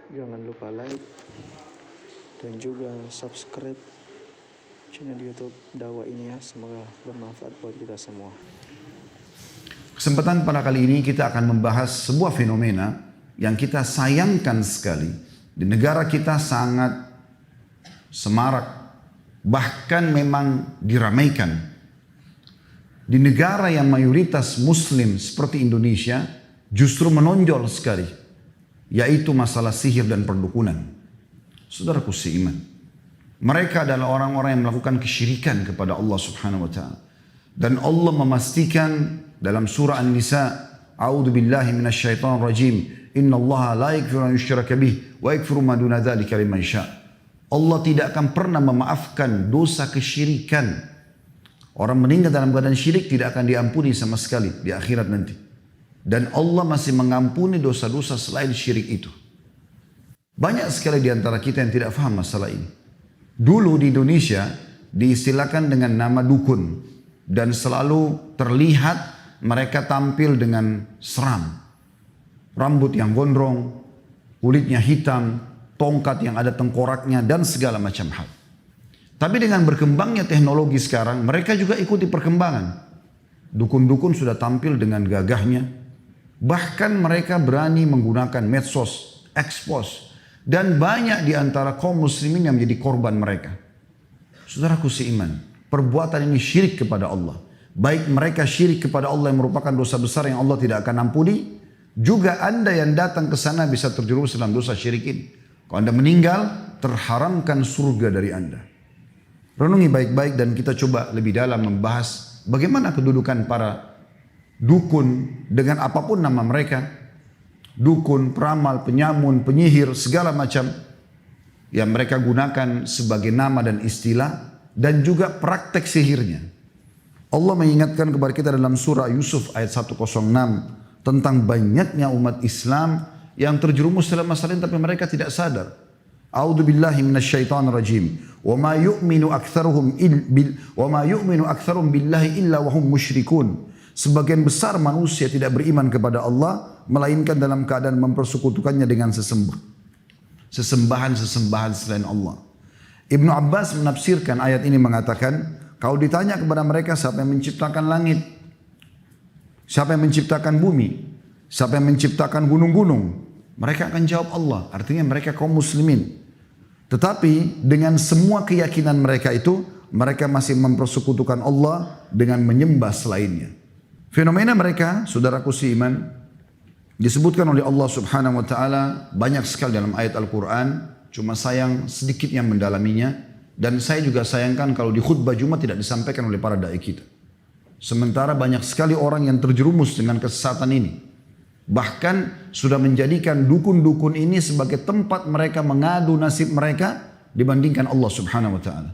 Jangan lupa like dan juga subscribe channel YouTube Dakwah ini ya. Semoga bermanfaat buat kita semua. Kesempatan pada kali ini kita akan membahas sebuah fenomena yang kita sayangkan sekali. Di negara kita sangat semarak, bahkan memang diramaikan. Di negara yang mayoritas muslim seperti Indonesia justru menonjol sekali, yaitu masalah sihir dan perdukunan. Saudaraku seiman, mereka adalah orang-orang yang melakukan kesyirikan kepada Allah Subhanahu wa taala. Dan Allah memastikan dalam surah An-Nisa, A'udzu billahi minasyaitonir rajim, innallaha la yaghfiru an yushraka bih wa yaghfiru ma duna dzalika liman syaa. Allah tidak akan pernah memaafkan dosa kesyirikan. Orang meninggal dalam keadaan syirik tidak akan diampuni sama sekali di akhirat nanti. Dan Allah masih mengampuni dosa-dosa selain syirik itu. Banyak sekali di antara kita yang tidak faham masalah ini. Dulu di Indonesia diistilahkan dengan nama dukun. Dan selalu terlihat mereka tampil dengan seram. Rambut yang gondrong, kulitnya hitam, tongkat yang ada tengkoraknya, dan segala macam hal. Tapi dengan berkembangnya teknologi sekarang, mereka juga ikuti perkembangan. Dukun-dukun sudah tampil dengan gagahnya. Bahkan mereka berani menggunakan medsos, expose. Dan banyak di antara kaum muslimin yang menjadi korban mereka. Saudaraku seiman, perbuatan ini syirik kepada Allah. Baik mereka syirik kepada Allah yang merupakan dosa besar yang Allah tidak akan ampuni. Juga anda yang datang ke sana bisa terjerumus dalam dosa syirik ini. Kalau anda meninggal, terharamkan surga dari anda. Renungi baik-baik dan kita coba lebih dalam membahas bagaimana kedudukan para dukun dengan apapun nama mereka. Dukun, peramal, penyamun, penyihir, segala macam yang mereka gunakan sebagai nama dan istilah. Dan juga praktek sihirnya. Allah mengingatkan kepada kita dalam surah Yusuf ayat 106 tentang banyaknya umat Islam yang terjerumus dalam masalah ini tapi mereka tidak sadar. A'udzu billahi minasyaitonir rajim. Wa ma yu'minu aktsaruhum billahi illa wa hum musyrikun. Sebagian besar manusia tidak beriman kepada Allah melainkan dalam keadaan mempersekutukannya dengan sesembahan-sesembahan selain Allah. Ibnu Abbas menafsirkan ayat ini mengatakan, kalau ditanya kepada mereka siapa yang menciptakan langit, siapa yang menciptakan bumi, siapa yang menciptakan gunung-gunung, mereka akan jawab Allah. Artinya mereka kaum muslimin. Tetapi dengan semua keyakinan mereka itu, mereka masih mempersekutukan Allah dengan menyembah selainnya. Fenomena mereka, saudaraku seiman, disebutkan oleh Allah Subhanahu wa taala banyak sekali dalam ayat Al-Quran. Cuma sayang sedikit yang mendalaminya. Dan saya juga sayangkan kalau di khutbah Jumat tidak disampaikan oleh para dai kita. Sementara banyak sekali orang yang terjerumus dengan kesesatan ini. Bahkan sudah menjadikan dukun-dukun ini sebagai tempat mereka mengadu nasib mereka dibandingkan Allah Subhanahu wa taala.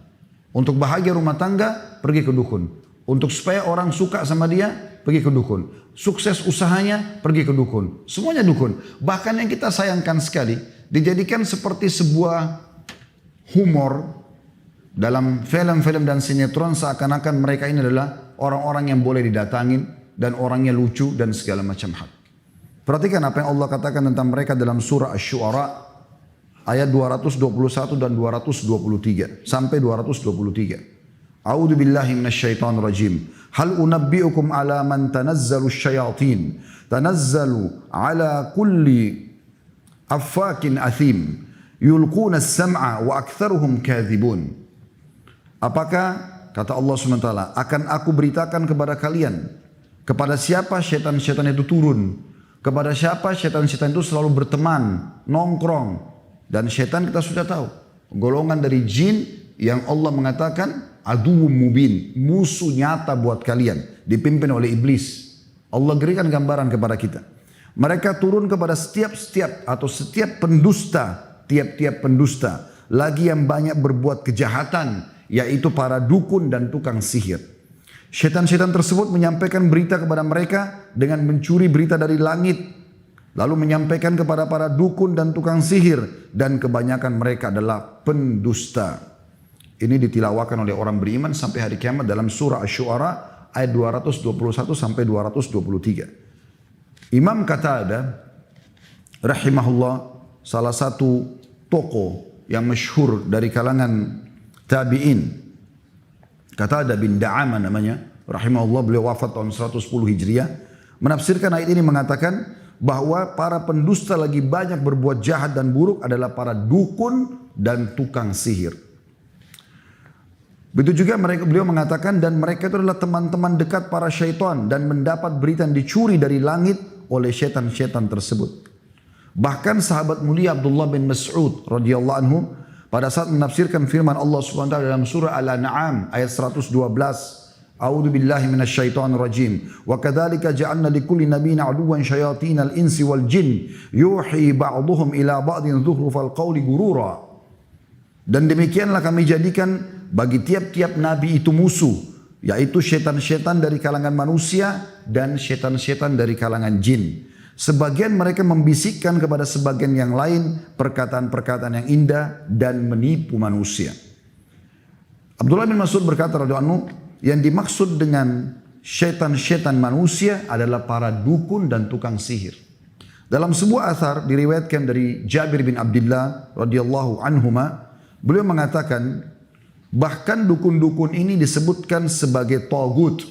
Untuk bahagia rumah tangga, pergi ke dukun. Untuk supaya orang suka sama dia, pergi ke dukun. Sukses usahanya, pergi ke dukun. Semuanya dukun. Bahkan yang kita sayangkan sekali, dijadikan seperti sebuah humor dalam film-film dan sinetron, seakan-akan mereka ini adalah orang-orang yang boleh didatangin dan orangnya lucu dan segala macam hal. Perhatikan apa yang Allah katakan tentang mereka dalam surah Asy-Syu'ara ayat 221 dan 223 sampai 223. A'udzu billahi minasyaitonir rajim. Hal unabbiukum ala man tanazzalu syayatin. Tanazzalu ala kulli affakin athim. Yulquna as-sam'a wa aktsaruhum kadzibun. Apakah kata Allah SWT, akan aku beritakan kepada kalian kepada siapa syaitan-syaitan itu turun, kepada siapa syaitan-syaitan itu selalu berteman, nongkrong. Dan syaitan kita sudah tahu, golongan dari jin yang Allah mengatakan aduwwum mubin, musuh nyata buat kalian, dipimpin oleh iblis. Allah berikan gambaran kepada kita. Mereka turun kepada setiap pendusta, tiap-tiap pendusta, lagi yang banyak berbuat kejahatan, yaitu para dukun dan tukang sihir. Syaitan-syaitan tersebut menyampaikan berita kepada mereka dengan mencuri berita dari langit, lalu menyampaikan kepada para dukun dan tukang sihir, dan kebanyakan mereka adalah pendusta. Ini ditilawakan oleh orang beriman sampai hari kiamat dalam surah Asy-Syu'ara ayat 221 sampai 223. Imam Qatadah rahimahullah salah satu tokoh yang masyhur dari kalangan tabi'in. Qatada bin Da'amah namanya, rahimahullah, beliau wafat tahun 110 Hijriah. Menafsirkan ayat ini mengatakan bahwa para pendusta lagi banyak berbuat jahat dan buruk adalah para dukun dan tukang sihir. Begitu juga beliau mengatakan, dan mereka itu adalah teman-teman dekat para syaitan dan mendapat berita yang dicuri dari langit oleh syaitan-syaitan tersebut. Bahkan sahabat mulia Abdullah bin Mas'ud radhiyallahu anhu pada saat menafsirkan firman Allah Subhanahu wa taala dalam surah Al-An'am ayat 112, A'udzu billahi minasyaitonir rajim. Wa kadzalika ja'alna likulli nabiyyin 'aduwwan syayatinal insi wal jin yuhi ba'dhum ila ba'din dzukhrufal qawli gurura. Dan demikianlah kami jadikan bagi tiap-tiap nabi itu musuh, yaitu syaitan-syaitan dari kalangan manusia dan syaitan-syaitan dari kalangan jin. Sebagian mereka membisikkan kepada sebagian yang lain perkataan-perkataan yang indah dan menipu manusia. Abdullah bin Mas'ud berkata radhiyallahu anhu, yang dimaksud dengan syaitan-syaitan manusia adalah para dukun dan tukang sihir. Dalam sebuah athar diriwayatkan dari Jabir bin Abdullah radhiyallahu anhuma, beliau mengatakan bahkan dukun-dukun ini disebutkan sebagai tagut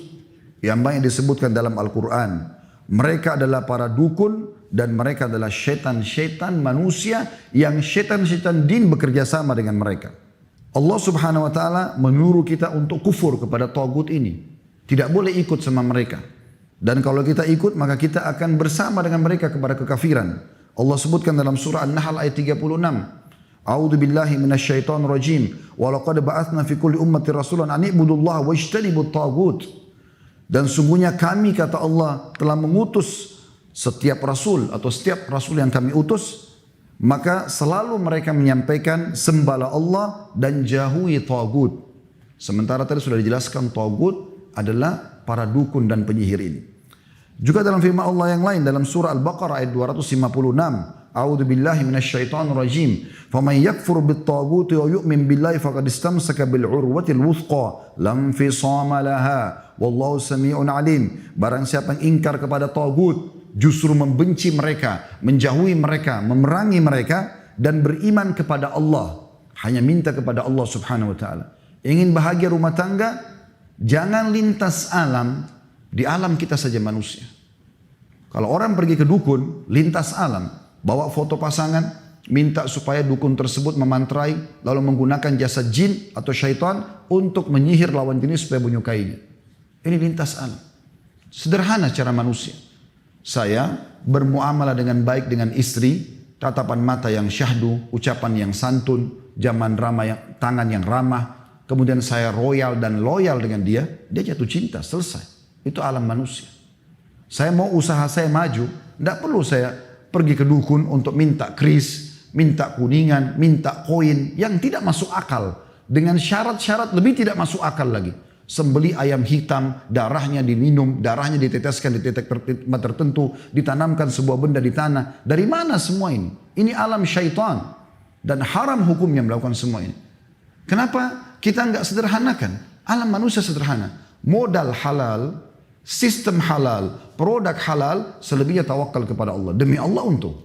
yang banyak disebutkan dalam Al-Quran. Mereka adalah para dukun dan mereka adalah syaitan-syaitan manusia yang syaitan-syaitan jin bekerja sama dengan mereka. Allah Subhanahu wa taala menyuruh kita untuk kufur kepada tagut ini. Tidak boleh ikut sama mereka. Dan kalau kita ikut maka kita akan bersama dengan mereka kepada kekafiran. Allah sebutkan dalam surah An-Nahl ayat 36. A'udzu billahi minasyaitonir rajim. Wa laqad ba'atsna fi kulli ummatin rasulan an i'budullaha wajtanibut tagut. Dan sungguhnya kami, kata Allah, telah mengutus setiap rasul atau setiap rasul yang kami utus, maka selalu mereka menyampaikan sembahlah Allah dan jauhi tagut. Sementara tadi sudah dijelaskan tagut adalah para dukun dan penyihir ini. Juga dalam firman Allah yang lain dalam surah Al-Baqarah ayat 256, A'udzu billahi minasyaitonir rajim. Faman yakfur bit-taguti wa yu'min billahi faqad istamsaka bil 'urwatil wuthqa lam fisama laha wallahu samii'un 'alim. Barang siapa yang ingkar kepada tagut, justru membenci mereka, menjauhi mereka, memerangi mereka dan beriman kepada Allah, hanya minta kepada Allah Subhanahu wa taala. Ingin bahagia rumah tangga, jangan lintas alam, di alam kita saja manusia. Kalau orang pergi ke dukun, lintas alam, bawa foto pasangan, minta supaya dukun tersebut memantrai, lalu menggunakan jasa jin atau syaitan untuk menyihir lawan jenis supaya menyukainya. Ini lintas alam. Sederhana cara manusia. Saya bermuamalah dengan baik dengan istri, tatapan mata yang syahdu, ucapan yang santun, zaman ramah yang, tangan yang ramah, kemudian saya royal dan loyal dengan dia jatuh cinta, selesai. Itu alam manusia. Saya mau usaha saya maju, tidak perlu saya pergi ke dukun untuk minta kris, minta kuningan, minta koin yang tidak masuk akal. Dengan syarat-syarat lebih tidak masuk akal lagi. Sembeli ayam hitam, darahnya diminum, darahnya diteteskan di titik tertentu, ditanamkan sebuah benda di tanah. Dari mana semua ini? Ini alam syaitan. Dan haram hukumnya melakukan semua ini. Kenapa kita enggak sederhanakan? Alam manusia sederhana. Modal halal, sistem halal, produk halal, selebihnya tawakal kepada Allah. Demi Allah untung.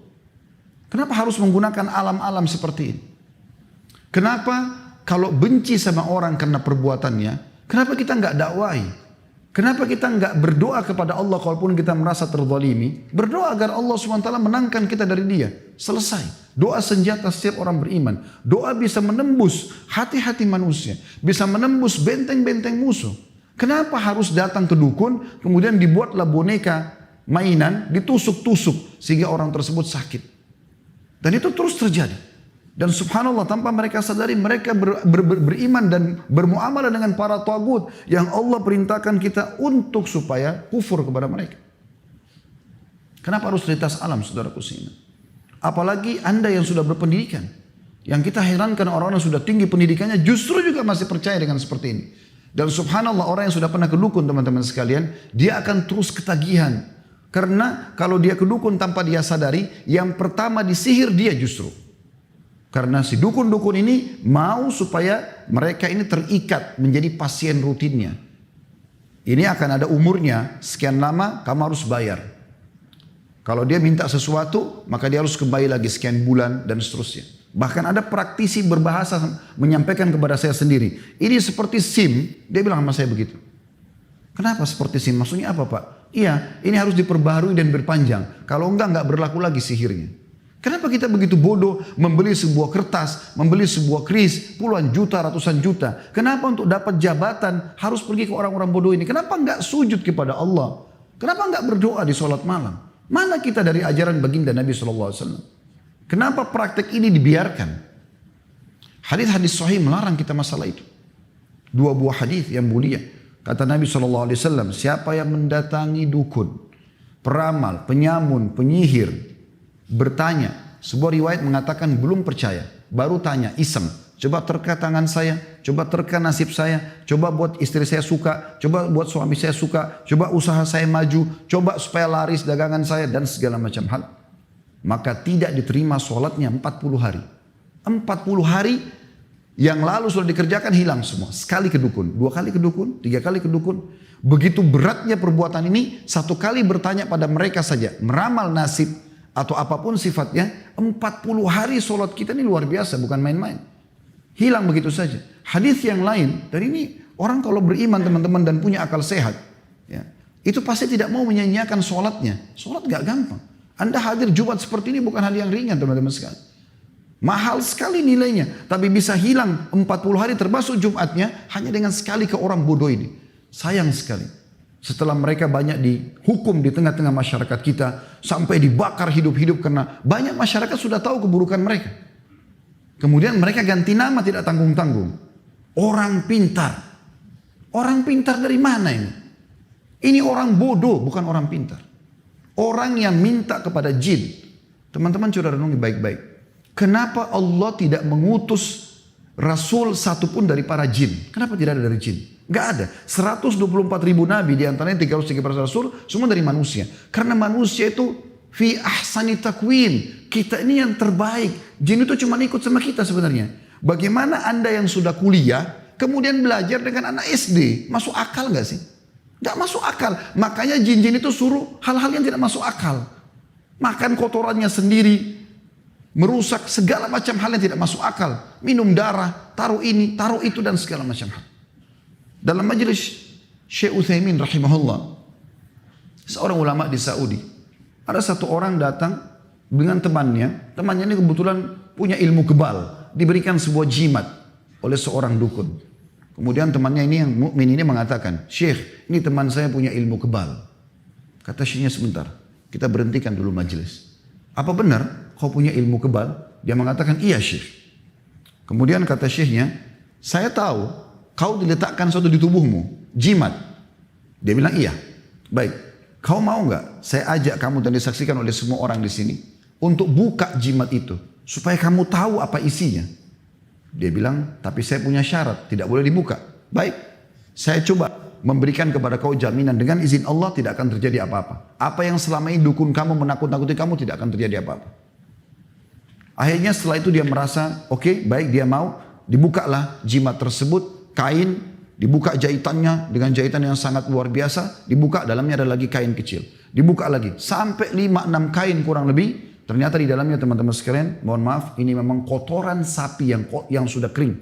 Kenapa harus menggunakan alam-alam seperti ini? Kenapa kalau benci sama orang karena perbuatannya, kenapa kita enggak dakwahi? Kenapa kita enggak berdoa kepada Allah kalaupun kita merasa terzalimi? Berdoa agar Allah SWT menangkan kita dari dia. Selesai. Doa senjata setiap orang beriman. Doa bisa menembus hati-hati manusia. Bisa menembus benteng-benteng musuh. Kenapa harus datang ke dukun, kemudian dibuatlah boneka mainan, ditusuk-tusuk sehingga orang tersebut sakit. Dan itu terus terjadi. Dan subhanallah tanpa mereka sadari mereka beriman dan bermuamalah dengan para tagut yang Allah perintahkan kita untuk supaya kufur kepada mereka. Kenapa harus lintas alam, saudaraku seiman? Apalagi anda yang sudah berpendidikan. Yang kita herankan orang-orang yang sudah tinggi pendidikannya justru juga masih percaya dengan seperti ini. Dan subhanallah orang yang sudah pernah ke dukun teman-teman sekalian, dia akan terus ketagihan. Karena kalau dia ke dukun tanpa dia sadari, yang pertama disihir dia justru. Karena si dukun-dukun ini mau supaya mereka ini terikat menjadi pasien rutinnya. Ini akan ada umurnya, sekian lama kamu harus bayar. Kalau dia minta sesuatu, maka dia harus kembali lagi sekian bulan dan seterusnya. Bahkan ada praktisi berbahasa menyampaikan kepada saya sendiri. Ini seperti SIM, dia bilang sama saya begitu. Kenapa seperti SIM? Maksudnya apa Pak? Iya, ini harus diperbaharui dan berpanjang. Kalau enggak berlaku lagi sihirnya. Kenapa kita begitu bodoh membeli sebuah kertas, membeli sebuah kris, puluhan juta, ratusan juta. Kenapa untuk dapat jabatan harus pergi ke orang-orang bodoh ini? Kenapa enggak sujud kepada Allah? Kenapa enggak berdoa di sholat malam? Mana kita dari ajaran baginda Nabi SAW? Kenapa praktek ini dibiarkan? Hadis-hadis sahih melarang kita masalah itu. Dua buah hadis yang mulia. Kata Nabi SAW, siapa yang mendatangi dukun, peramal, penyamun, penyihir, bertanya. Sebuah riwayat mengatakan belum percaya, baru tanya, iseng. Coba terka tangan saya, coba terka nasib saya, coba buat istri saya suka, coba buat suami saya suka, coba usaha saya maju, coba supaya laris dagangan saya dan segala macam hal. Maka tidak diterima sholatnya 40 hari. 40 hari yang lalu sudah dikerjakan hilang semua. Sekali ke dukun, 2 kali ke dukun, 3 kali ke dukun. Begitu beratnya perbuatan ini, 1 kali bertanya pada mereka saja, meramal nasib atau apapun sifatnya, 40 hari sholat kita ini luar biasa, bukan main-main. Hilang begitu saja. Hadis yang lain, dan ini orang kalau beriman teman-teman dan punya akal sehat, ya, itu pasti tidak mau menyanyiakan sholatnya. Sholat gak gampang. Anda hadir Jumat seperti ini bukan hal yang ringan teman-teman sekalian. Mahal sekali nilainya, tapi bisa hilang 40 hari termasuk Jumatnya hanya dengan sekali ke orang bodoh ini. Sayang sekali. Setelah mereka banyak dihukum di tengah-tengah masyarakat kita, sampai dibakar hidup-hidup karena banyak masyarakat sudah tahu keburukan mereka. Kemudian mereka ganti nama tidak tanggung-tanggung. Orang pintar. Orang pintar dari mana ini? Ini orang bodoh, bukan orang pintar. Orang yang minta kepada jin. Teman-teman coba renungi baik-baik. Kenapa Allah tidak mengutus Rasul satupun dari para jin? Kenapa tidak ada dari jin? Gak ada. 124 ribu nabi, diantaranya 313 Rasul, semua dari manusia. Karena manusia itu fi ahsani takwin. Kita ini yang terbaik. Jin itu cuma ikut sama kita sebenarnya. Bagaimana Anda yang sudah kuliah, kemudian belajar dengan anak SD? Masuk akal gak sih? Gak masuk akal. Makanya jin-jin itu suruh hal-hal yang tidak masuk akal. Makan kotorannya sendiri. Merusak segala macam hal yang tidak masuk akal. Minum darah, taruh ini, taruh itu dan segala macam hal. Dalam majelis Syekh Utsaimin rahimahullah, seorang ulama di Saudi, ada satu orang datang dengan temannya. Temannya ini kebetulan punya ilmu kebal, diberikan sebuah jimat oleh seorang dukun. Kemudian temannya ini yang mukmin ini mengatakan, Syekh, ini teman saya punya ilmu kebal. Kata syekhnya, sebentar, kita berhentikan dulu majelis. Apa benar kau punya ilmu kebal? Dia mengatakan, iya Syekh. Kemudian kata syekhnya, saya tahu kau diletakkan sesuatu di tubuhmu, jimat. Dia bilang iya. Baik, kau mau nggak saya ajak kamu dan disaksikan oleh semua orang di sini untuk buka jimat itu supaya kamu tahu apa isinya. Dia bilang, tapi saya punya syarat, tidak boleh dibuka. Baik, saya coba memberikan kepada kau jaminan dengan izin Allah tidak akan terjadi apa-apa. Apa yang selama ini dukun kamu menakut-nakuti kamu tidak akan terjadi apa-apa. Akhirnya setelah itu dia merasa, oke, baik, dia mau. Dibukalah jimat tersebut, kain, dibuka jahitannya dengan jahitan yang sangat luar biasa. Dibuka, dalamnya ada lagi kain kecil. Dibuka lagi, sampai 5-6 kain kurang lebih. Ternyata di dalamnya teman-teman sekalian, mohon maaf, ini memang kotoran sapi yang sudah kering.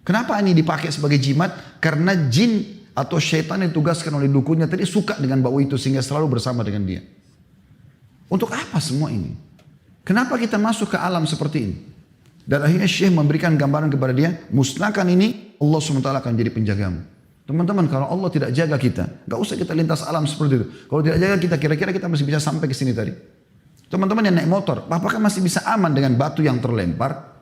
Kenapa ini dipakai sebagai jimat? Karena jin atau syaitan yang ditugaskan oleh dukunnya tadi suka dengan bau itu sehingga selalu bersama dengan dia. Untuk apa semua ini? Kenapa kita masuk ke alam seperti ini? Dan akhirnya Syekh memberikan gambaran kepada dia, musnahkan ini, Allah SWT akan jadi penjagamu. Teman-teman, kalau Allah tidak jaga kita, gak usah kita lintas alam seperti itu. Kalau tidak jaga kita, kira-kira kita masih bisa sampai ke sini tadi. Teman-teman yang naik motor, apakah masih bisa aman dengan batu yang terlempar?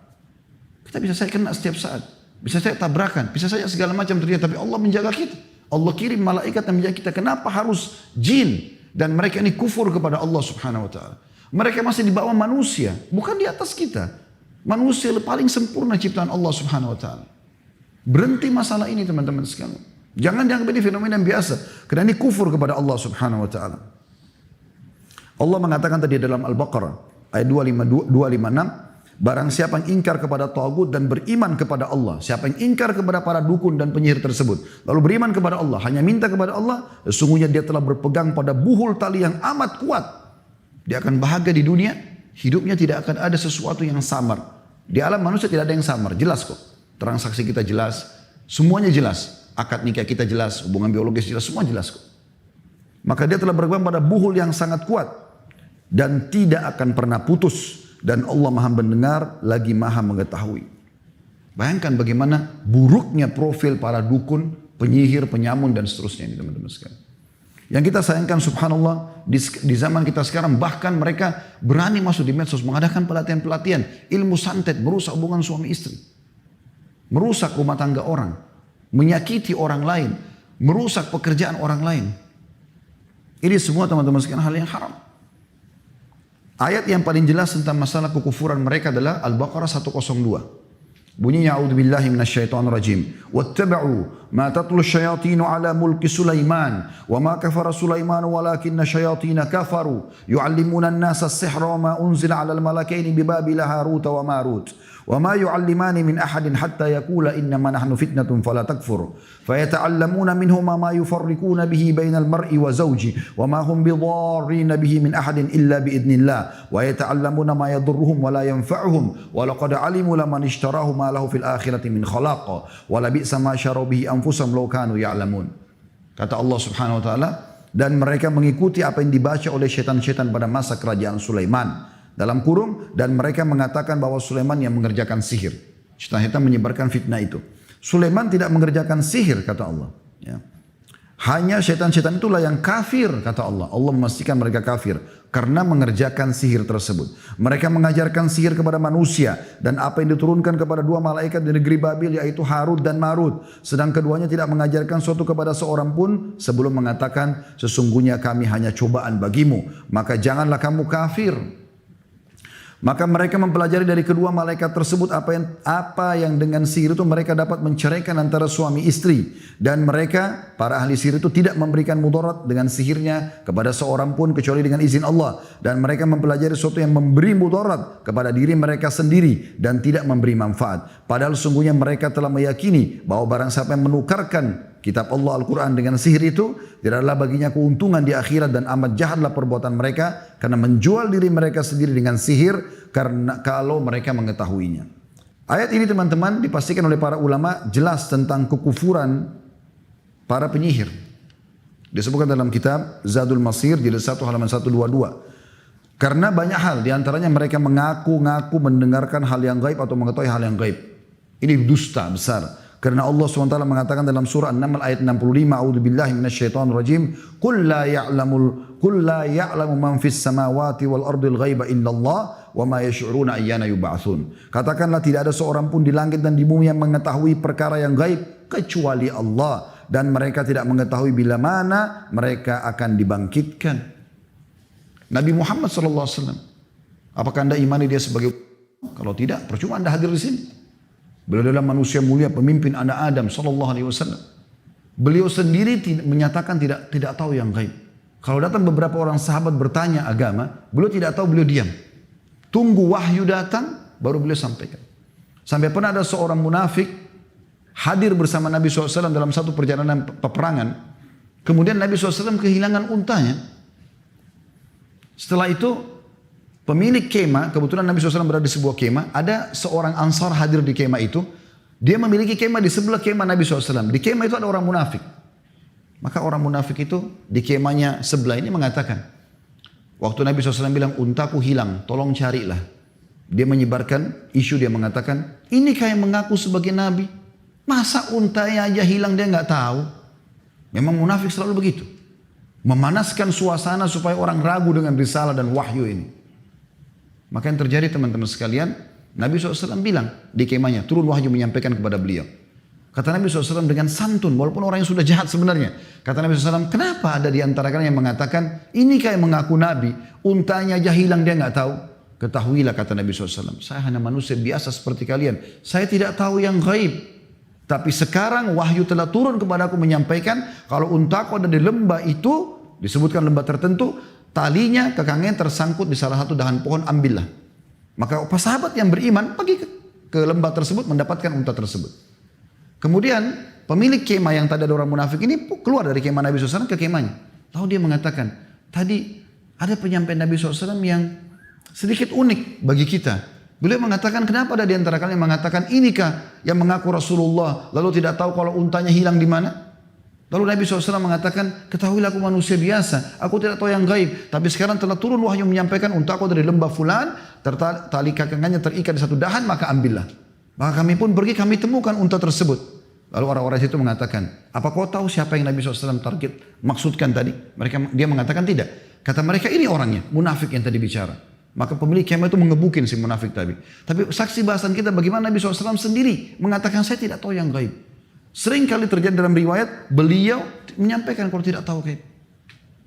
Kita bisa saya kena setiap saat. Bisa saya tabrakan, bisa saja segala macam terjadi. Tapi Allah menjaga kita. Allah kirim malaikat yang menjaga kita. Kenapa harus jin? Dan mereka ini kufur kepada Allah subhanahu wa ta'ala. Mereka masih di bawah manusia, bukan di atas kita. Manusia paling sempurna ciptaan Allah subhanahu wa ta'ala. Berhenti masalah ini teman-teman sekalian. Jangan dianggap ini fenomena yang biasa. Karena ini kufur kepada Allah subhanahu wa ta'ala. Allah mengatakan tadi dalam Al-Baqarah ayat 256, barang siapa yang ingkar kepada tagut dan beriman kepada Allah, siapa yang ingkar kepada para dukun dan penyihir tersebut, lalu beriman kepada Allah, hanya minta kepada Allah, sesungguhnya dia telah berpegang pada buhul tali yang amat kuat. Dia akan bahagia di dunia, hidupnya tidak akan ada sesuatu yang samar. Di alam manusia tidak ada yang samar, jelas kok. Transaksi kita jelas, semuanya jelas. Akad nikah kita jelas, hubungan biologis jelas, semua jelas kok. Maka dia telah berpegang pada buhul yang sangat kuat dan tidak akan pernah putus. Dan Allah Maha mendengar lagi Maha mengetahui. Bayangkan bagaimana buruknya profil para dukun, penyihir, penyamun dan seterusnya ini teman-teman sekalian. Yang kita sayangkan subhanallah di zaman kita sekarang bahkan mereka berani masuk di medsos mengadakan pelatihan-pelatihan ilmu santet, merusak hubungan suami istri, merusak rumah tangga orang, menyakiti orang lain, merusak pekerjaan orang lain. Ini semua teman-teman sekalian hal yang haram. Ayat yang paling jelas tentang masalah kekufuran mereka adalah Al-Baqarah 102. Bunyinya a'udzubillahi minasyaitonir rajim. Wattaba'u ma tatlu asyayatin 'ala mulki Sulaiman wa ma kafara Sulaiman walakinna syayatin kafaru yu'allimuna an-nasa as-sihra wa ma unzila 'alal malakaini bi Babila Harut wa Marut. وما يعلمان من أحد حتى يقول إنما نحن فتنة فلا تكفر فيتعلمون منهما ما يفرقون به بين المرء وزوجه وما هم بضارين به من أحد إلا بإذن الله ويتعلمون ما يضرهم ولا ينفعهم ولقد علموا لمن اشتراه ما له في الآخرة من خلاق ولبئس ما شروا به أنفسهم لو كانوا يعلمون. Kata Allah Subhanahu wa taala, dan mereka mengikuti apa yang dibaca oleh syaitan-syaitan pada masa kerajaan Sulaiman. Dalam kurung, dan mereka mengatakan bahwa Sulaiman yang mengerjakan sihir. Syaitan menyebarkan fitnah itu. Sulaiman tidak mengerjakan sihir, kata Allah. Ya. Hanya syaitan-syaitan itulah yang kafir, kata Allah. Allah memastikan mereka kafir karena mengerjakan sihir tersebut. Mereka mengajarkan sihir kepada manusia dan apa yang diturunkan kepada dua malaikat di negeri Babil, yaitu Harut dan Marut. Sedang keduanya tidak mengajarkan suatu kepada seorang pun sebelum mengatakan sesungguhnya kami hanya cobaan bagimu. Maka janganlah kamu kafir. Maka mereka mempelajari dari kedua malaikat tersebut apa yang dengan sihir itu mereka dapat menceraikan antara suami istri. Dan mereka, para ahli sihir itu tidak memberikan mudarat dengan sihirnya kepada seorang pun kecuali dengan izin Allah. Dan mereka mempelajari sesuatu yang memberi mudarat kepada diri mereka sendiri dan tidak memberi manfaat. Padahal sungguhnya mereka telah meyakini bahwa barang siapa yang menukarkan kitab Allah Al-Quran dengan sihir itu tidaklah baginya keuntungan di akhirat dan amat jahatlah perbuatan mereka karena menjual diri mereka sendiri dengan sihir karena kalau mereka mengetahuinya. Ayat ini teman-teman dipastikan oleh para ulama jelas tentang kekufuran para penyihir. Disebutkan dalam kitab Zadul Masir jilid 1 halaman 122. Karena banyak hal diantaranya mereka mengaku-ngaku mendengarkan hal yang gaib atau mengetahui hal yang gaib. Ini dusta besar. Karena Allah SWT mengatakan dalam surah An-Naml ayat 65, A'udzubillahi minasyaitonirrajim, Qul la ya'lamu man fis samawati wal ardil ghaiba illallah wa ma yash'uruna ayyana yub'atsun. Katakanlah tidak ada seorang pun di langit dan di bumi yang mengetahui perkara yang gaib kecuali Allah, dan mereka tidak mengetahui bila mana mereka akan dibangkitkan. Nabi Muhammad SAW, apakah anda imani dia sebagai, kalau tidak percuma anda hadir di sini. Beliau adalah manusia mulia, pemimpin anak Adam sallallahu alaihi wasallam. Beliau sendiri menyatakan tidak tahu yang gaib. Kalau datang beberapa orang sahabat bertanya agama, beliau tidak tahu, beliau diam. Tunggu wahyu datang baru beliau sampaikan. Sampai pernah ada seorang munafik hadir bersama Nabi SAW dalam satu perjalanan peperangan. Kemudian Nabi SAW kehilangan untanya. Setelah itu pemilik kemah, kebetulan Nabi SAW berada di sebuah kemah, ada seorang Ansar hadir di kemah itu. Dia memiliki kemah di sebelah kemah Nabi SAW. Di kemah itu ada orang munafik. Maka orang munafik itu di kemahnya sebelah ini mengatakan, waktu Nabi SAW bilang, untaku hilang, tolong carilah. Dia menyebarkan isu, dia mengatakan, ini kayak mengaku sebagai Nabi. Masa untanya aja hilang dia nggak tahu? Memang munafik selalu begitu. Memanaskan suasana supaya orang ragu dengan risalah dan wahyu ini. Maka yang terjadi teman-teman sekalian, Nabi SAW bilang di kemahnya, turun wahyu menyampaikan kepada beliau. Kata Nabi SAW dengan santun, walaupun orang yang sudah jahat sebenarnya. Kata Nabi SAW, kenapa ada di antara kalian yang mengatakan, ini kayak mengaku Nabi, untanya aja hilang dia nggak tahu. Ketahuilah kata Nabi SAW, saya hanya manusia biasa seperti kalian. Saya tidak tahu yang gaib. Tapi sekarang wahyu telah turun kepada aku menyampaikan, kalau untaku ada di lembah itu, disebutkan lembah tertentu, talinya kekangnya tersangkut di salah satu dahan pohon, ambillah. Maka sahabat yang beriman pergi ke lembah tersebut mendapatkan unta tersebut. Kemudian pemilik kemah yang tadi ada orang munafik ini keluar dari kemah Nabi SAW ke kemahnya. Lalu dia mengatakan, tadi Ada penyampaian Nabi SAW yang sedikit unik bagi kita. Beliau mengatakan, kenapa ada di antara kalian yang mengatakan, inikah yang mengaku Rasulullah, lalu tidak tahu kalau untanya hilang di mana? Lalu Nabi SAW mengatakan, ketahuilah aku manusia biasa, aku tidak tahu yang gaib. Tapi sekarang telah turun wahyu menyampaikan, unta aku dari lembah fulan, tali kakangannya terikat di satu dahan, maka ambillah. Maka kami pun pergi, kami temukan unta tersebut. Lalu orang-orang itu mengatakan, apa kau tahu siapa yang Nabi SAW target maksudkan tadi? Dia mengatakan tidak. Kata mereka, ini orangnya, munafik yang tadi bicara. Maka pemilik kemah itu mengebukin si munafik tadi. Tapi saksi bahasan kita bagaimana Nabi SAW sendiri mengatakan saya tidak tahu yang gaib. Sering kali terjadi dalam riwayat beliau menyampaikan kalau tidak tahu gaib.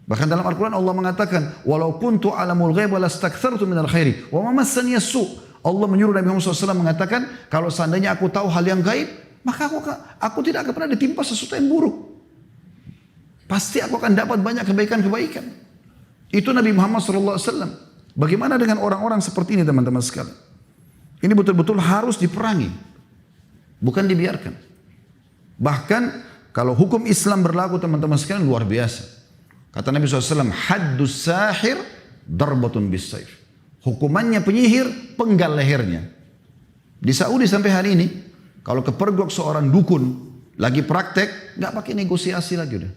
Bahkan dalam Al-Quran Allah mengatakan walau kuntu alamul ghaib lastakthartu minal khairi wa ma massani as-su. Allah menyuruh Nabi Muhammad SAW mengatakan kalau seandainya aku tahu hal yang gaib maka aku tidak akan pernah ditimpa sesuatu yang buruk. Pasti aku akan dapat banyak kebaikan-kebaikan. Itu Nabi Muhammad SAW. Bagaimana dengan orang-orang seperti ini teman-teman sekalian? Ini betul-betul harus diperangi. Bukan dibiarkan. Bahkan kalau hukum Islam berlaku teman-teman sekalian luar biasa. Kata Nabi SAW, haddus sahir darbatun bis saif. Hukumannya penyihir, penggal lehernya. Di Saudi sampai hari ini, kalau kepergok seorang dukun, lagi praktek, nggak pakai negosiasi lagi udah.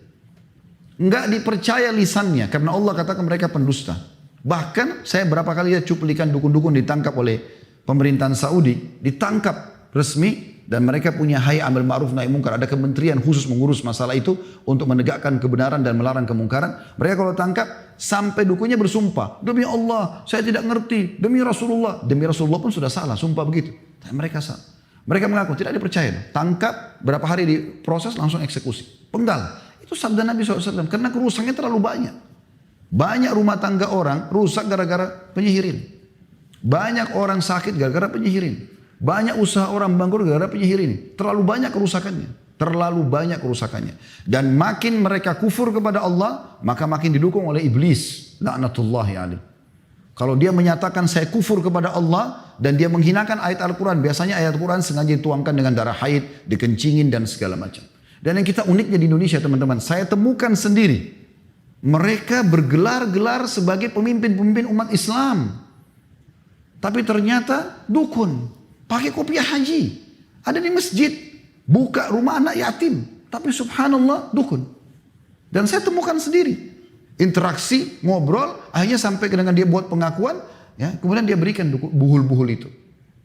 Nggak dipercaya lisannya, karena Allah katakan mereka pendusta. Bahkan saya berapa kali lihat cuplikan dukun-dukun ditangkap oleh pemerintahan Saudi, ditangkap resmi dan mereka punya hayy amil ma'ruf nahi mungkar, ada kementerian khusus mengurus masalah itu untuk menegakkan kebenaran dan melarang kemungkaran. Mereka kalau tangkap sampai dukunnya bersumpah, demi Allah saya tidak ngerti, demi Rasulullah pun sudah salah, sumpah begitu. Tapi mereka salah. Mereka mengaku tidak dipercaya. Tangkap berapa hari diproses langsung eksekusi, penggal. Itu sabda Nabi SAW karena kerusakannya terlalu banyak. Banyak rumah tangga orang rusak gara-gara penyihirin. Banyak orang sakit gara-gara penyihirin. Banyak usaha orang bangkrut gara-gara penyihirin. Terlalu banyak kerusakannya. Terlalu banyak kerusakannya. Dan makin mereka kufur kepada Allah, maka makin didukung oleh iblis. La'natullahi alaih. Kalau dia menyatakan saya kufur kepada Allah dan dia menghinakan ayat Al-Quran. Biasanya ayat Al-Quran sengaja dituangkan dengan darah haid, dikencingin dan segala macam. Dan yang kita uniknya di Indonesia teman-teman, saya temukan sendiri. Mereka bergelar-gelar sebagai pemimpin-pemimpin umat Islam. Tapi ternyata dukun. Pakai kopiah haji. Ada di masjid. Buka rumah anak yatim. Tapi subhanallah dukun. Dan saya temukan sendiri. Interaksi, ngobrol. Akhirnya sampai dengan dia buat pengakuan. Ya, kemudian dia berikan buhul-buhul itu.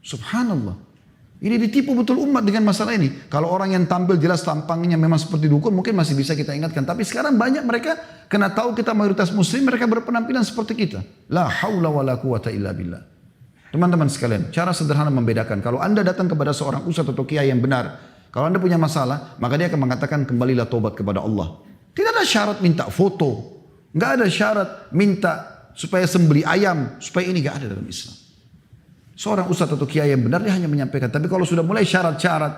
Subhanallah. Ini ditipu betul umat dengan masalah ini. Kalau orang yang tampil jelas tampangnya memang seperti dukun mungkin masih bisa kita ingatkan. Tapi sekarang banyak mereka kena tahu kita mayoritas muslim mereka berpenampilan seperti kita. La haula wa la quwata illa billah. Teman-teman sekalian, cara sederhana membedakan. Kalau anda datang kepada seorang ustadz atau kiai yang benar. Kalau anda punya masalah maka dia akan mengatakan kembalilah tobat kepada Allah. Tidak ada syarat minta foto. Nggak ada syarat minta supaya sembeli ayam. Supaya ini nggak ada dalam Islam. Seorang ustadz atau kiai yang benar dia hanya menyampaikan. Tapi kalau sudah mulai syarat-syarat,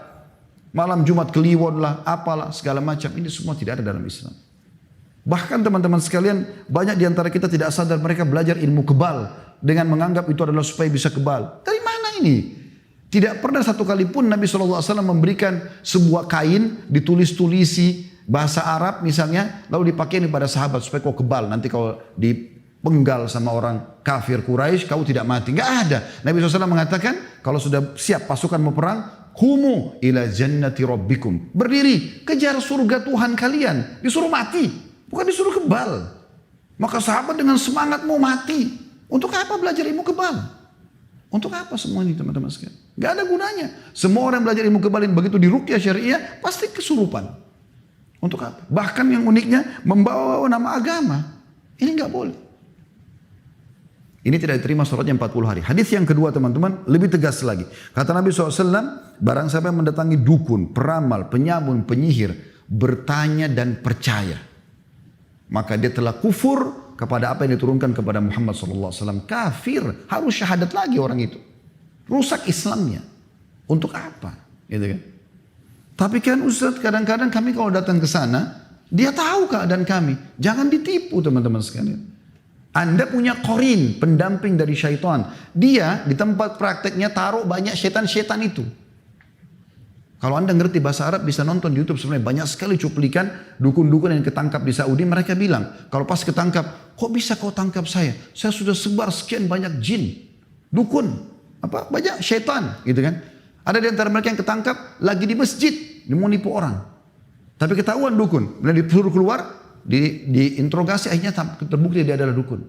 malam Jumat Kliwon lah, apalah segala macam, ini semua tidak ada dalam Islam. Bahkan teman-teman sekalian, banyak di antara kita tidak sadar mereka belajar ilmu kebal dengan menganggap itu adalah supaya bisa kebal. Dari mana ini? Tidak pernah satu kali pun Nabi SAW memberikan sebuah kain ditulis-tulisi bahasa Arab misalnya, lalu dipakai pada sahabat supaya kau kebal. Nanti kalau dipenggal sama orang kafir Quraisy kau tidak mati. Enggak ada. Nabi SAW mengatakan kalau sudah siap pasukan mau perang, humu ila jannati rabbikum. Berdiri, kejar surga Tuhan kalian. Disuruh mati, bukan disuruh kebal. Maka sahabat dengan semangat mau mati. Untuk apa belajar ilmu kebal? Untuk apa semua ini teman-teman sekalian? Enggak ada gunanya. Semua orang belajar ilmu kebal yang begitu di ruqyah syariah pasti kesurupan. Untuk apa? Bahkan yang uniknya membawa nama agama. Ini enggak boleh. Ini tidak diterima sholatnya 40 hari. Hadis yang kedua teman-teman lebih tegas lagi. Kata Nabi SAW, barang siapa yang mendatangi dukun, peramal, penyamun, penyihir, bertanya dan percaya, maka dia telah kufur kepada apa yang diturunkan kepada Muhammad SAW. Kafir, harus syahadat lagi orang itu. Rusak Islamnya. Untuk apa? Gitu kan? Tapi kan Ustaz, kadang-kadang kami kalau datang ke sana, dia tahu keadaan kami. Jangan ditipu teman-teman sekalian. Anda punya korin, pendamping dari syaitan. Dia di tempat prakteknya taruh banyak syaitan-syaitan itu. Kalau Anda ngerti bahasa Arab bisa nonton di YouTube sebenarnya banyak sekali cuplikan dukun-dukun yang ketangkap di Saudi. Mereka bilang kalau pas ketangkap, kok bisa kau tangkap saya? Saya sudah sebar sekian banyak jin, dukun, banyak syaitan, gitu kan? Ada di antara mereka yang ketangkap lagi di masjid, mau nipu orang. Tapi ketahuan dukun, kemudian disuruh keluar, diinterogasi, akhirnya terbukti dia adalah dukun.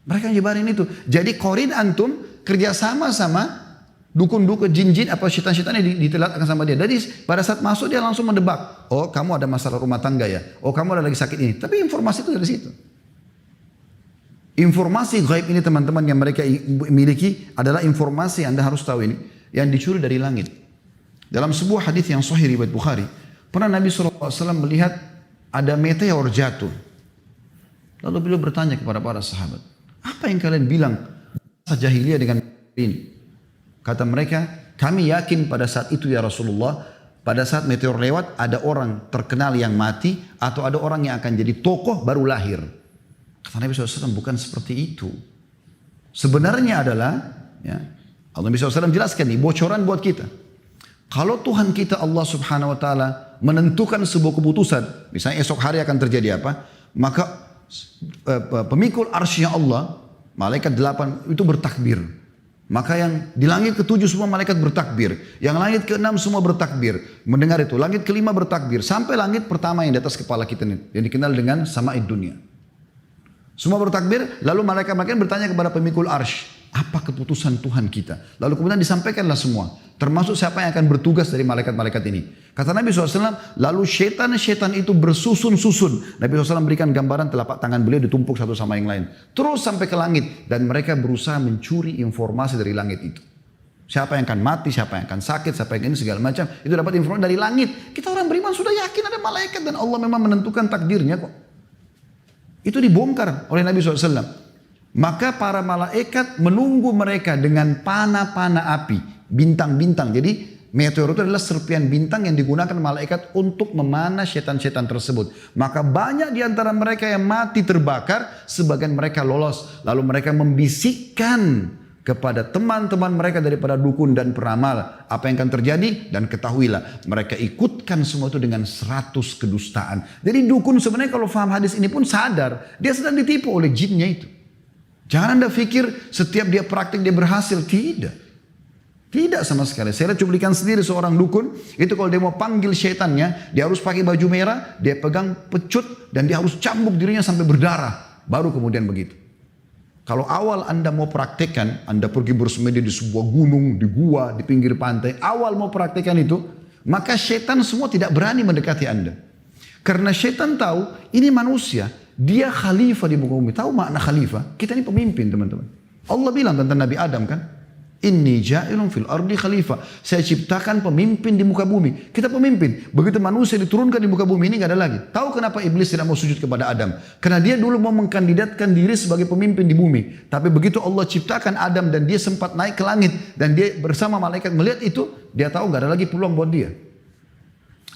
Mereka nyebarin itu. Jadi korin antum kerjasama sama dukun-dukun jin-jin apa syaitan-syaitan yang ditelatkan sama dia. Jadi pada saat masuk dia langsung mendebak. Oh kamu ada masalah rumah tangga ya. Oh kamu ada lagi sakit ini. Tapi informasi itu dari situ. Informasi gaib ini teman-teman yang mereka miliki adalah informasi yang Anda harus tahu ini. Yang dicuri dari langit. Dalam sebuah hadis yang sahih riwayat Bukhari. Pernah Nabi SAW melihat ada meteor jatuh. Lalu beliau bertanya kepada para sahabat. Apa yang kalian bilang jahiliyah dengan ini? Kata mereka, kami yakin pada saat itu ya Rasulullah, pada saat meteor lewat ada orang terkenal yang mati atau ada orang yang akan jadi tokoh baru lahir. Kata Nabi SAW, bukan seperti itu. Sebenarnya adalah, ya, Allah SAW jelaskan nih, bocoran buat kita. Kalau Tuhan kita Allah Subhanahu Wa Taala menentukan sebuah keputusan, misalnya esok hari akan terjadi apa, maka pemikul arsy-Nya Allah, malaikat 8 itu bertakbir. Maka yang di langit ke-7 semua malaikat bertakbir. Yang langit ke-6 semua bertakbir. Mendengar itu. Langit ke-5 bertakbir. Sampai langit pertama yang di atas kepala kita ini. Yang dikenal dengan sama'id dunia. Semua bertakbir. Lalu malaikat-malaikat bertanya kepada pemikul arsy. Apa keputusan Tuhan kita? Lalu kemudian disampaikanlah semua. Termasuk siapa yang akan bertugas dari malaikat-malaikat ini. Kata Nabi SAW, lalu syaitan-syaitan itu bersusun-susun. Nabi SAW berikan gambaran telapak tangan beliau ditumpuk satu sama yang lain. Terus sampai ke langit. Dan mereka berusaha mencuri informasi dari langit itu. Siapa yang akan mati, siapa yang akan sakit, siapa yang ini segala macam. Itu dapat informasi dari langit. Kita orang beriman sudah yakin ada malaikat dan Allah memang menentukan takdirnya kok. Itu dibongkar oleh Nabi SAW. Maka para malaikat menunggu mereka dengan panah-panah api, bintang-bintang. Jadi meteor itu adalah serpian bintang yang digunakan malaikat untuk memanah setan-setan tersebut. Maka banyak di antara mereka yang mati terbakar, sebagian mereka lolos. Lalu mereka membisikkan kepada teman-teman mereka daripada dukun dan peramal apa yang akan terjadi, dan ketahuilah mereka ikutkan semua itu dengan 100 kedustaan. Jadi dukun sebenarnya kalau faham hadis ini pun sadar dia sedang ditipu oleh jinnya itu. Jangan Anda pikir setiap dia praktik dia berhasil. Tidak. Tidak sama sekali. Saya lihat cuplikan sendiri seorang dukun. Itu kalau dia mau panggil syaitannya. Dia harus pakai baju merah. Dia pegang pecut. Dan dia harus cambuk dirinya sampai berdarah. Baru kemudian begitu. Kalau awal Anda mau praktekkan. Anda pergi bersemedi di sebuah gunung. Di gua, di pinggir pantai. Awal mau praktekkan itu. Maka syaitan semua tidak berani mendekati Anda. Karena syaitan tahu ini manusia. Dia khalifah di muka bumi. Tahu makna khalifah? Kita ini pemimpin teman-teman. Allah bilang tentang Nabi Adam kan. Inni ja'ilun fil ardi khalifah. Saya ciptakan pemimpin di muka bumi. Kita pemimpin. Begitu manusia diturunkan di muka bumi ini gak ada lagi. Tahu kenapa iblis tidak mau sujud kepada Adam? Karena dia dulu mau mengkandidatkan diri sebagai pemimpin di bumi. Tapi begitu Allah ciptakan Adam dan dia sempat naik ke langit. Dan dia bersama malaikat melihat itu. Dia tahu gak ada lagi peluang buat dia.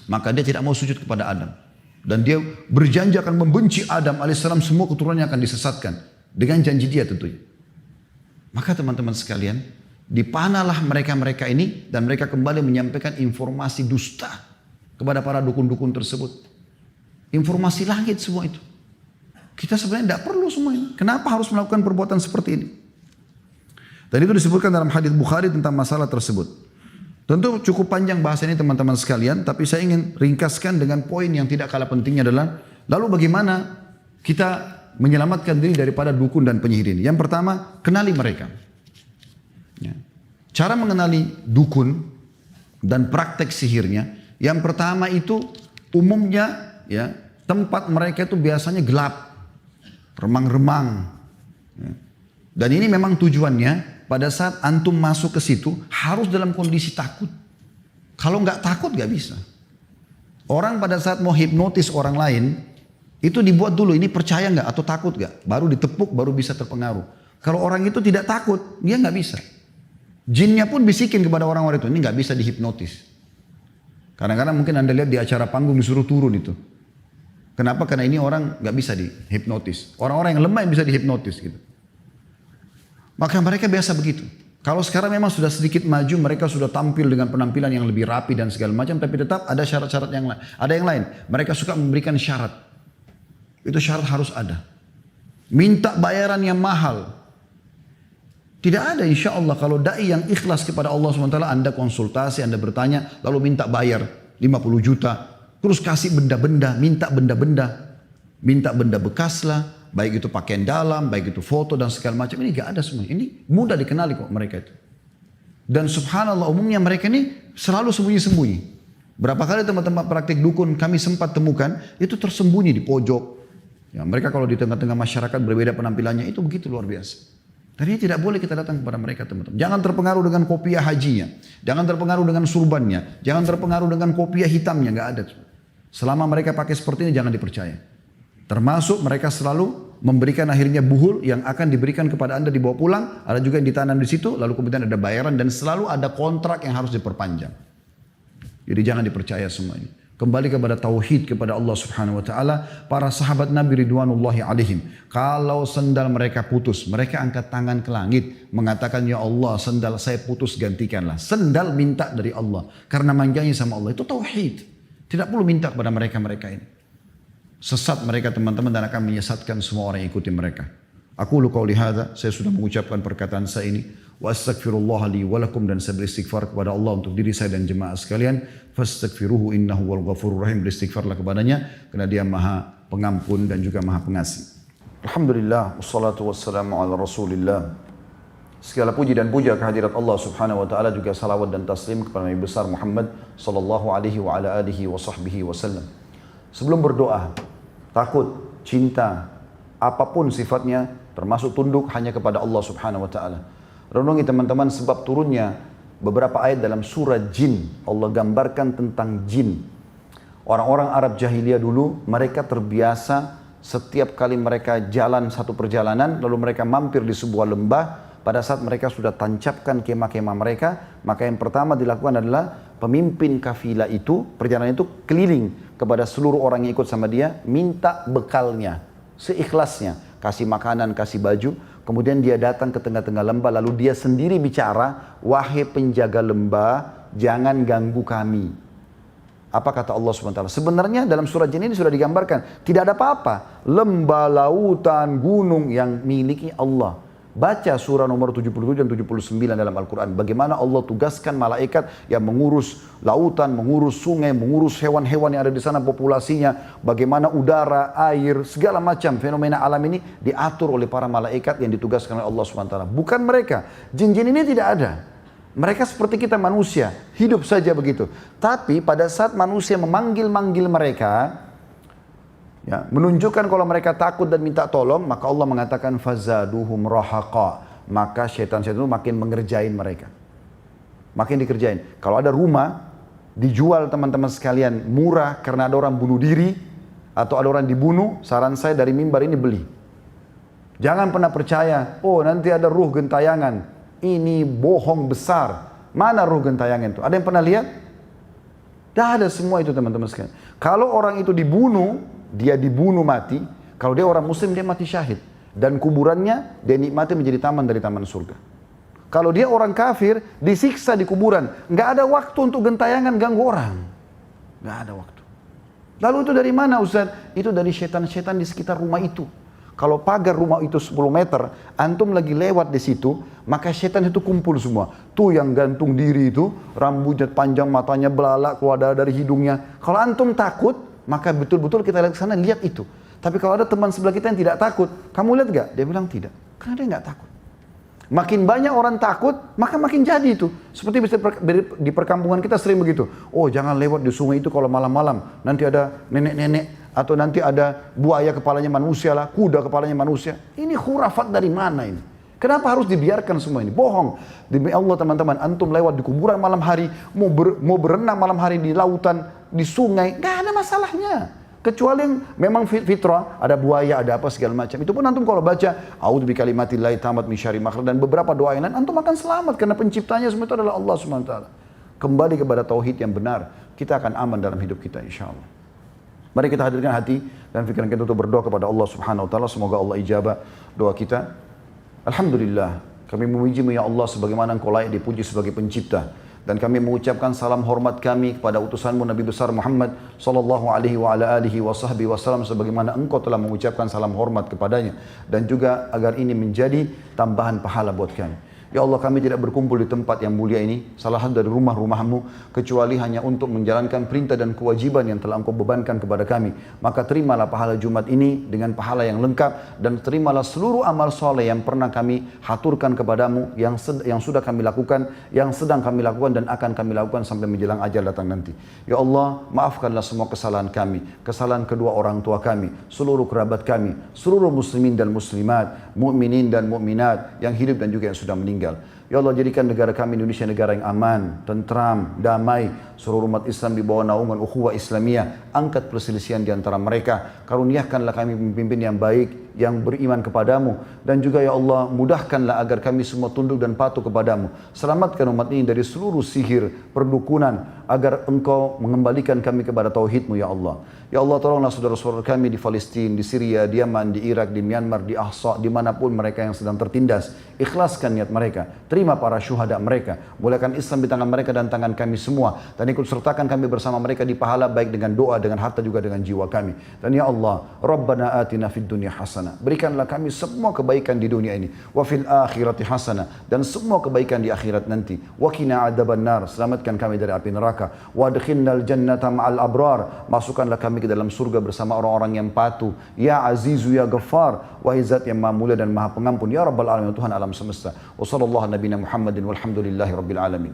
Maka dia tidak mau sujud kepada Adam. Dan dia berjanji akan membenci Adam alaihissalam, semua keturunannya akan disesatkan. Dengan janji dia tentunya. Maka teman-teman sekalian, dipanahlah mereka-mereka ini dan mereka kembali menyampaikan informasi dusta kepada para dukun-dukun tersebut. Informasi langit semua itu. Kita sebenarnya tidak perlu semua ini. Kenapa harus melakukan perbuatan seperti ini? Dan itu disebutkan dalam hadis Bukhari tentang masalah tersebut. Tentu cukup panjang bahasa ini teman-teman sekalian, tapi saya ingin ringkaskan dengan poin yang tidak kalah pentingnya adalah, lalu bagaimana kita menyelamatkan diri daripada dukun dan penyihir ini. Yang pertama, kenali mereka. Ya. Cara mengenali dukun dan praktek sihirnya, yang pertama itu umumnya ya tempat mereka itu biasanya gelap, remang-remang. Ya. Dan ini memang tujuannya. Pada saat antum masuk ke situ harus dalam kondisi takut. Kalau nggak takut nggak bisa. Orang pada saat mau hipnotis orang lain itu dibuat dulu ini percaya nggak atau takut nggak, baru ditepuk baru bisa terpengaruh. Kalau orang itu tidak takut dia nggak bisa. Jinnya pun bisikin kepada orang-orang itu ini nggak bisa dihipnotis. Kadang-kadang mungkin Anda lihat di acara panggung disuruh turun itu. Kenapa? Karena ini orang nggak bisa dihipnotis. Orang-orang yang lemah yang bisa dihipnotis gitu. Maka mereka biasa begitu. Kalau sekarang memang sudah sedikit maju, mereka sudah tampil dengan penampilan yang lebih rapi dan segala macam, tapi tetap ada syarat-syarat yang lain. Ada yang lain, mereka suka memberikan syarat. Itu syarat harus ada. Minta bayaran yang mahal. Tidak ada insya Allah kalau da'i yang ikhlas kepada Allah SWT, Anda konsultasi, Anda bertanya, lalu minta bayar 50 juta. Terus kasih benda-benda, minta benda-benda. Minta benda bekas lah. Baik itu pakaian dalam, baik itu foto dan segala macam. Ini gak ada semua. Ini mudah dikenali kok mereka itu. Dan subhanallah umumnya mereka ini selalu sembunyi-sembunyi. Berapa kali teman-teman praktik dukun kami sempat temukan, itu tersembunyi di pojok. Ya, mereka kalau di tengah-tengah masyarakat berbeda penampilannya, itu begitu luar biasa. Dan ini tidak boleh kita datang kepada mereka teman-teman. Jangan terpengaruh dengan kopiah hajinya. Jangan terpengaruh dengan surbannya. Jangan terpengaruh dengan kopiah hitamnya. Gak ada. Selama mereka pakai seperti ini jangan dipercaya. Termasuk mereka selalu memberikan akhirnya buhul yang akan diberikan kepada Anda dibawa pulang. Ada juga yang ditanam di situ. Lalu kemudian ada bayaran dan selalu ada kontrak yang harus diperpanjang. Jadi jangan dipercaya semua ini. Kembali kepada tauhid kepada Allah Subhanahu wa taala. Para sahabat Nabi ridwanullahi alaihim, kalau sendal mereka putus, mereka angkat tangan ke langit mengatakan, ya Allah, sendal saya putus gantikanlah. Sendal minta dari Allah karena mangganya sama Allah. Itu tauhid. Tidak perlu minta kepada mereka ini. Sesat mereka teman-teman dan akan menyesatkan semua orang yang ikuti mereka. Aku lu qauli hadza, saya sudah mengucapkan perkataan saya ini. Wa astaghfirullah li wa lakum, dan saya beristighfar kepada Allah untuk diri saya dan jemaah sekalian. Fastaghfiruhu innahu wal ghafurur rahim. Beristighfarlah kepadanya karena Dia Maha Pengampun dan juga Maha Pengasih. Alhamdulillah, wassalatu wassalamu ala Rasulillah. Segala puji dan puja kehadirat Allah Subhanahu wa taala, juga salawat dan taslim kepada Nabi besar Muhammad sallallahu alaihi wa ala alihi wa sahbihi wasallam. Sebelum berdoa, takut, cinta, apapun sifatnya, termasuk tunduk hanya kepada Allah Subhanahu wa taala. Renungi teman-teman sebab turunnya beberapa ayat dalam surah Jin. Allah gambarkan tentang jin. Orang-orang Arab jahiliyah dulu, mereka terbiasa setiap kali mereka jalan satu perjalanan, lalu mereka mampir di sebuah lembah. Pada saat mereka sudah tancapkan kemah-kemah mereka, maka yang pertama dilakukan adalah pemimpin kafilah itu, perjalanan itu keliling kepada seluruh orang yang ikut sama dia, minta bekalnya, seikhlasnya, kasih makanan, kasih baju. Kemudian dia datang ke tengah-tengah lembah, lalu dia sendiri bicara, wahai penjaga lembah, jangan ganggu kami. Apa kata Allah SWT? Sebenarnya dalam surah Jin ini sudah digambarkan, tidak ada apa-apa. Lembah, lautan, gunung yang miliki Allah. Baca surah nomor 77 dan 79 dalam Al-Quran. Bagaimana Allah tugaskan malaikat yang mengurus lautan, mengurus sungai, mengurus hewan-hewan yang ada di sana populasinya. Bagaimana udara, air, segala macam fenomena alam ini diatur oleh para malaikat yang ditugaskan oleh Allah SWT. Bukan mereka. Jin-jin ini tidak ada. Mereka seperti kita manusia. Hidup saja begitu. Tapi pada saat manusia memanggil-manggil mereka, ya, menunjukkan kalau mereka takut dan minta tolong, maka Allah mengatakan fazaduhum rahaqa, maka syaitan-syaitan itu makin mengerjain mereka, makin dikerjain. Kalau ada rumah dijual teman-teman sekalian murah karena ada orang bunuh diri atau ada orang dibunuh, saran saya dari mimbar ini beli. Jangan pernah percaya, oh nanti ada ruh gentayangan. Ini bohong besar. Mana ruh gentayangan itu? Ada yang pernah lihat? Tidak ada semua itu teman-teman sekalian. Kalau orang itu dibunuh, dia dibunuh mati. Kalau dia orang muslim, dia mati syahid. Dan kuburannya dia nikmati menjadi taman dari taman surga. Kalau dia orang kafir, disiksa di kuburan. Nggak ada waktu untuk gentayangan ganggu orang. Nggak ada waktu. Lalu itu dari mana Ustaz? Itu dari setan-setan di sekitar rumah itu. Kalau pagar rumah itu 10 meter, antum lagi lewat di situ, maka setan itu kumpul semua. Tuh yang gantung diri itu, rambutnya panjang, matanya belalak, keluar darah dari hidungnya. Kalau antum takut, maka betul-betul kita lihat ke sana, lihat itu. Tapi kalau ada teman sebelah kita yang tidak takut, kamu lihat gak? Dia bilang tidak. Karena dia nggak takut. Makin banyak orang takut, maka makin jadi itu. Seperti di perkampungan kita sering begitu. Oh jangan lewat di sungai itu kalau malam-malam. Nanti ada nenek-nenek. Atau nanti ada buaya kepalanya manusia lah, kuda kepalanya manusia. Ini khurafat dari mana ini? Kenapa harus dibiarkan semua ini? Bohong. Demi Allah teman-teman, antum lewat di kuburan malam hari, mau berenang malam hari di lautan, di sungai, gak ada masalahnya. Kecuali yang memang fitrah, ada buaya, ada apa segala macam. Itu pun antum kalau baca, a'udzu bikalimatillahi tammat min syarri ma khalaq, dan beberapa doa yang lain, antum akan selamat karena penciptanya semua itu adalah Allah Subhanahu wa taala. Kembali kepada tauhid yang benar, kita akan aman dalam hidup kita insyaallah. Mari kita hadirkan hati dan pikiran kita untuk berdoa kepada Allah Subhanahu wa taala, semoga Allah ijabah doa kita. Alhamdulillah, Kami memuji-Mu ya Allah sebagaimana Engkau layak dipuji sebagai pencipta. Dan kami mengucapkan salam hormat kami kepada utusan-Mu Nabi besar Muhammad sallallahu alaihi wa ala alihi wa sahbihi wasallam sebagaimana Engkau telah mengucapkan salam hormat kepadanya. Dan juga agar ini menjadi tambahan pahala buat kami. Ya Allah, kami tidak berkumpul di tempat yang mulia ini, salah satu dari rumah-rumah-Mu, kecuali hanya untuk menjalankan perintah dan kewajiban yang telah Engkau bebankan kepada kami. Maka terimalah pahala Jumat ini dengan pahala yang lengkap, dan terimalah seluruh amal soleh yang pernah kami haturkan kepadamu, yang sudah kami lakukan, yang sedang kami lakukan, dan akan kami lakukan sampai menjelang ajal datang nanti. Ya Allah, maafkanlah semua kesalahan kami, kesalahan kedua orang tua kami, seluruh kerabat kami, seluruh muslimin dan muslimat, mukminin dan mukminat yang hidup dan juga yang sudah meninggal. Ya Allah, jadikan negara kami Indonesia negara yang aman, tentram, damai. Seluruh umat Islam di bawah naungan ukhuwah Islamiyah. Angkat perselisihan di antara mereka. Karuniakanlah kami pemimpin yang baik, yang beriman kepadamu. Dan juga ya Allah, mudahkanlah agar kami semua tunduk dan patuh kepadamu. Selamatkan umat ini dari seluruh sihir, perdukunan, agar Engkau mengembalikan kami kepada tauhid-Mu ya Allah. Ya Allah, tolonglah saudara-saudara kami di Palestina, di Syria, di Yaman, di Irak, di Myanmar, di Ahsa, dimanapun mereka yang sedang tertindas. Ikhlaskan niat mereka, terima para syuhada mereka, muliakan Islam di tangan mereka dan tangan kami semua, dan ikut sertakan kami bersama mereka di pahala baik dengan doa, dengan harta juga dengan jiwa kami. Dan ya Allah, Rabbana atina fid dunya hasanah, berikanlah kami semua kebaikan di dunia ini, wa fil akhirati hasanah, dan semua kebaikan di akhirat nanti, wa qina adzabannar, selamatkan kami dari api neraka, wa adkhilnal jannata ma'al abrar, masukkanlah kami ke dalam surga bersama orang-orang yang patuh. Ya Azizu ya Ghaffar, wahai Zat yang Maha Mulia dan Maha Pengampun, ya Rabbal Alamin, Tuhan alam semesta. Wa sallallahu nabiyana Muhammadin walhamdulillahi rabbil alamin.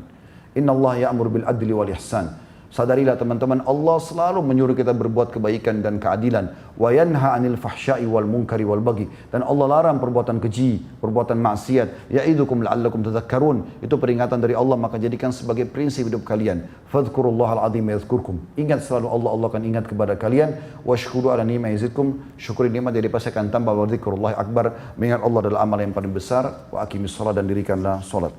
Inna Allah ya'mur bil adli wal ihsan. Sadarilah teman-teman, Allah selalu menyuruh kita berbuat kebaikan dan keadilan. Wa yanha 'anil fahsya'i wal munkari wal baghi. Dan Allah larang perbuatan keji, perbuatan maksiat. Ya'idukum la'allakum tadhakkarun. Itu peringatan dari Allah, maka jadikan sebagai prinsip hidup kalian. Fadhkurullahal 'azim yadhkurkum. Ingat selalu Allah, Allah akan ingat kepada kalian. Washkuru 'ala ni'mati yazidkum. Syukuri nikmat jadi pasti akan tambah. Wa dzikrullahi akbar. Mengingat Allah adalah amal yang paling besar. Wa aqimis shalah, dan dirikanlah salat.